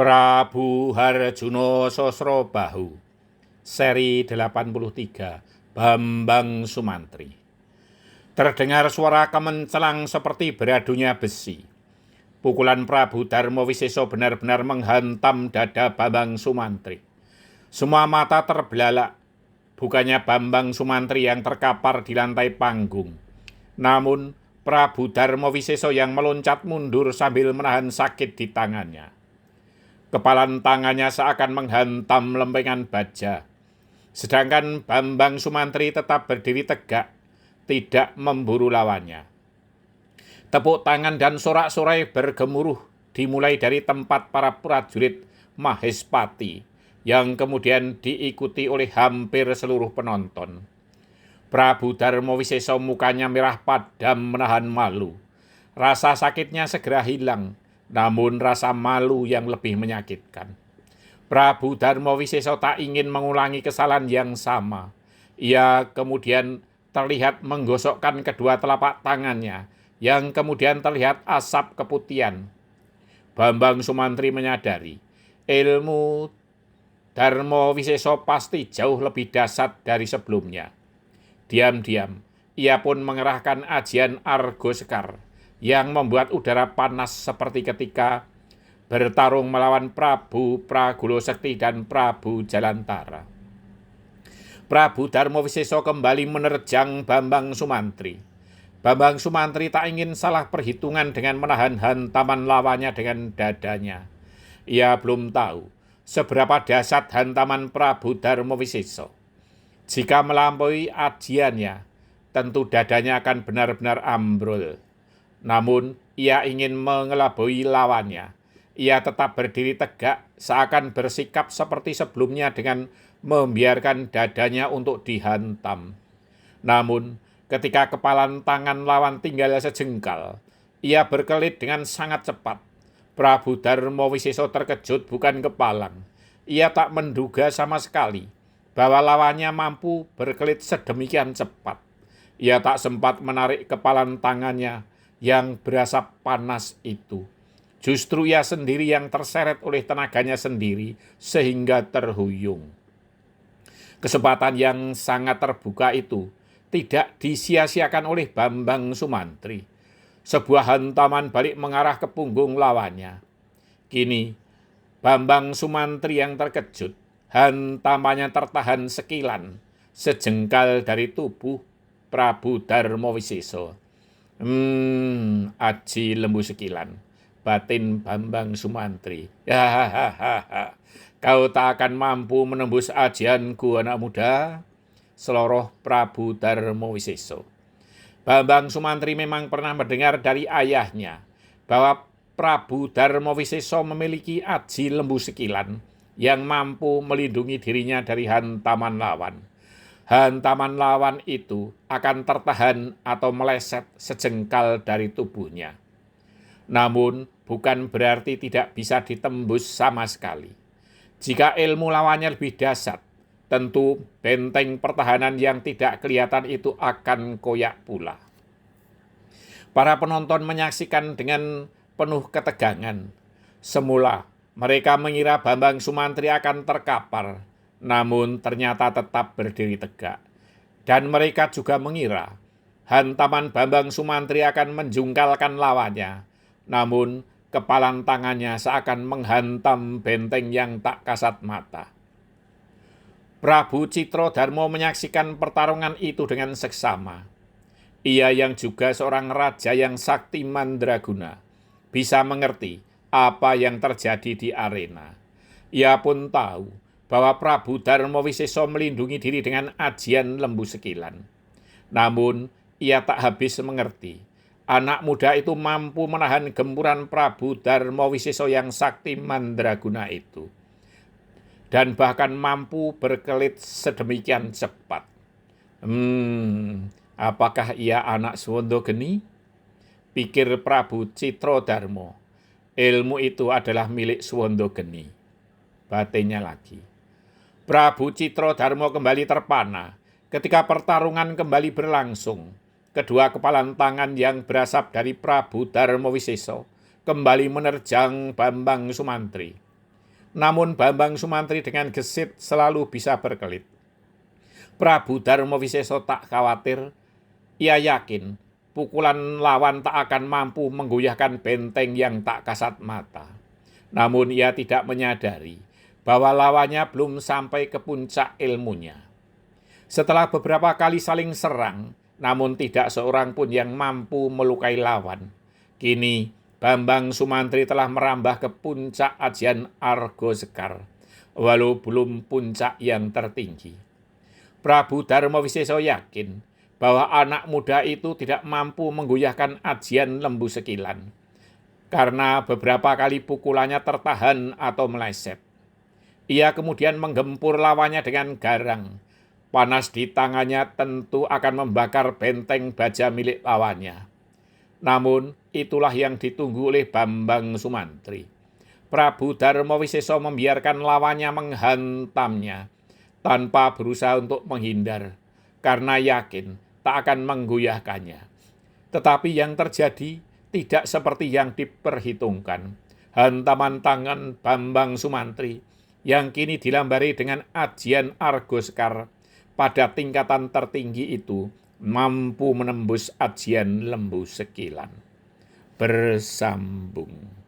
Prabu Harjuno Sosrobahu, seri 83, Bambang Sumantri. Terdengar suara kemencelang seperti beradunya besi. Pukulan Prabu Darmawisesa benar-benar menghantam dada Bambang Sumantri. Semua mata terbelalak. Bukannya Bambang Sumantri yang terkapar di lantai panggung, namun Prabu Darmawisesa yang meloncat mundur sambil menahan sakit di tangannya. Kepalan tangannya seakan menghantam lempengan baja. Sedangkan Bambang Sumantri tetap berdiri tegak, tidak memburu lawannya. Tepuk tangan dan sorak-sorai bergemuruh dimulai dari tempat para prajurit Mahespati, yang kemudian diikuti oleh hampir seluruh penonton. Prabu Darmawisesa mukanya merah padam menahan malu. Rasa sakitnya segera hilang, namun rasa malu yang lebih menyakitkan. Prabu Darmawisesa tak ingin mengulangi kesalahan yang sama. Ia kemudian terlihat menggosokkan kedua telapak tangannya, yang kemudian terlihat asap keputihan. Bambang Sumantri menyadari, ilmu Darmawisesa pasti jauh lebih dahsyat dari sebelumnya. Diam-diam, ia pun mengerahkan ajian Argo Sekar, yang membuat udara panas seperti ketika bertarung melawan Prabu Pragulo Sekti dan Prabu Jalantara. Prabu Darmawisesa kembali menerjang Bambang Sumantri. Bambang Sumantri tak ingin salah perhitungan dengan menahan hantaman lawannya dengan dadanya. Ia belum tahu seberapa dahsyat hantaman Prabu Darmawisesa. Jika melampaui ajiannya, tentu dadanya akan benar-benar ambrol. Namun, ia ingin mengelabui lawannya. Ia tetap berdiri tegak, seakan bersikap seperti sebelumnya dengan membiarkan dadanya untuk dihantam. Namun, ketika kepalan tangan lawan tinggal sejengkal, ia berkelit dengan sangat cepat. Prabu Darmawisesa terkejut bukan kepalang. Ia tak menduga sama sekali bahwa lawannya mampu berkelit sedemikian cepat. Ia tak sempat menarik kepalan tangannya yang berasap panas itu. Justru ia sendiri yang terseret oleh tenaganya sendiri sehingga terhuyung. Kesempatan yang sangat terbuka itu tidak disia-siakan oleh Bambang Sumantri. Sebuah hantaman balik mengarah ke punggung lawannya. Kini Bambang Sumantri yang terkejut, hantamannya tertahan sekilan, sejengkal dari tubuh Prabu Darmawisesa. Aji lembu sekilan, batin Bambang Sumantri. Hahaha, kau tak akan mampu menembus ajianku, anak muda, seloroh Prabu Darmawisesa. Bambang Sumantri memang pernah mendengar dari ayahnya bahwa Prabu Darmawisesa memiliki aji lembu sekilan yang mampu melindungi dirinya dari hantaman lawan. Hantaman lawan itu akan tertahan atau meleset sejengkal dari tubuhnya. Namun, bukan berarti tidak bisa ditembus sama sekali. Jika ilmu lawannya lebih dahsyat, tentu benteng pertahanan yang tidak kelihatan itu akan koyak pula. Para penonton menyaksikan dengan penuh ketegangan. Semula, mereka mengira Bambang Sumantri akan terkapar, namun ternyata tetap berdiri tegak. Dan mereka juga mengira hantaman Bambang Sumantri akan menjungkalkan lawannya, namun kepalan tangannya seakan menghantam benteng yang tak kasat mata. Prabu Citradarma menyaksikan pertarungan itu dengan seksama. Ia yang juga seorang raja yang sakti mandraguna, bisa mengerti apa yang terjadi di arena. Ia pun tahu bahwa Prabu Darmawisesa melindungi diri dengan ajian lembu sekilan. Namun, ia tak habis mengerti. Anak muda itu mampu menahan gempuran Prabu Darmawisesa yang sakti mandraguna itu. Dan bahkan mampu berkelit sedemikian cepat. Apakah ia anak Swandageni? Pikir Prabu Citradarma. Ilmu itu adalah milik Swandageni. Batinnya lagi. Prabu Citradarma kembali terpana ketika pertarungan kembali berlangsung. Kedua kepalan tangan yang berasap dari Prabu Darmawisesa kembali menerjang Bambang Sumantri. Namun Bambang Sumantri dengan gesit selalu bisa berkelit. Prabu Darmawisesa tak khawatir. Ia yakin pukulan lawan tak akan mampu menggoyahkan benteng yang tak kasat mata. Namun ia tidak menyadari bahwa lawannya belum sampai ke puncak ilmunya. Setelah beberapa kali saling serang, namun tidak seorang pun yang mampu melukai lawan. Kini Bambang Sumantri telah merambah ke puncak ajian Argo Sekar, walau belum puncak yang tertinggi. Prabu Darmawisesa yakin bahwa anak muda itu tidak mampu menggoyahkan ajian Lembu Sekilan, karena beberapa kali pukulannya tertahan atau meleset. Ia kemudian menggempur lawannya dengan garang. Panas di tangannya tentu akan membakar benteng baja milik lawannya. Namun itulah yang ditunggu oleh Bambang Sumantri. Prabu Darmawisesa membiarkan lawannya menghantamnya tanpa berusaha untuk menghindar, karena yakin tak akan menggoyahkannya. Tetapi yang terjadi tidak seperti yang diperhitungkan. Hantaman tangan Bambang Sumantri yang kini dilambari dengan ajian Argo Sekar pada tingkatan tertinggi itu mampu menembus ajian Lembu Sekilan. Bersambung.